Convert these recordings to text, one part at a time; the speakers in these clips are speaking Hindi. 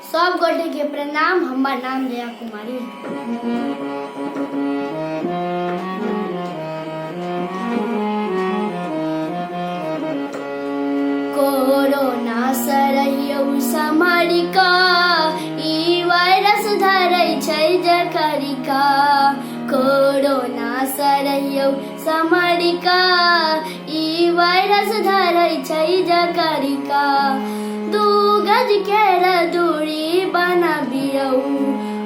सब गोटे के प्रणाम। हमार नाम जया कुमारी। कोरोना से रहियो सम्हारि कऽ, ई वायरस धरै छै जकरी कऽ। कोरोना से रहियो सम्हारि कऽ, ई वायरस धरै छै जकरी कऽ। 2 गज केर दूरी बनबियौ,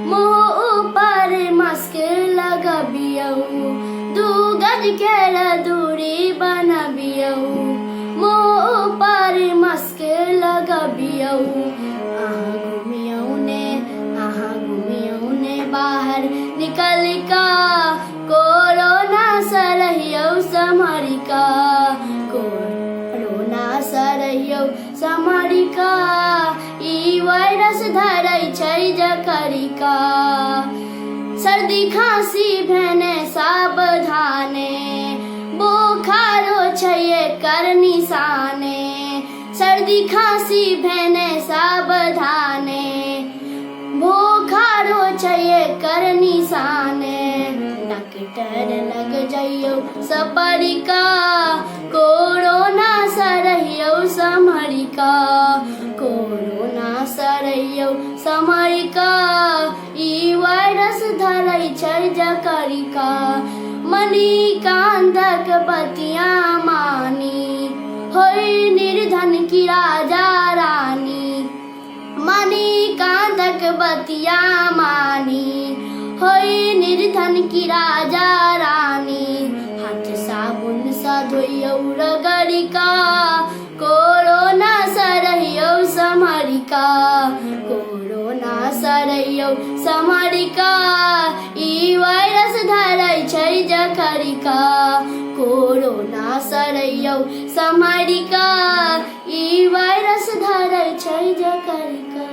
मुँह पर मास्क लगबियौ। 2 गज केर दूरी बनबियौ, मुँह पर मास्क लगबियौ। अहाँ घुमियौ ने बाहर निकल कऽ, कोरोना से रहियो सम्हारि कऽ। कोरोना से रहियो सम्हारि कऽ, ई वायरस धरै छै जकरी कऽ। सर्दी खांसी भेने सावधाने, बोखारो छै एकर निशाने। सर्दी खांसी भेने सावधाने, बोखारो छै एकर निशाने। डॉक्टर लग जइयो सम्हारि कऽ, कोरोना से रहियो सम्हारि कऽ। कोरोना से रहियो सम्हारि कऽ, ई वायरस धरै छै जकरी कऽ। मणिकांतक बतिया मानी, होई निर्धन की राजा रानी। मणिकांतक बतिया मानी, होई निर्धन की राजा रानी। हाथ साबुन सा धोइयौ रगड़ी कऽ, कोरोना से रहियो सम्हारि कऽ। कोरोना से रहियो सम्हारि कऽ, ई वायरस धरै छै जकरी कऽ। कोरोना से रहियो सम्हारि कऽ, ई वायरस धरै छै जकरी कऽ।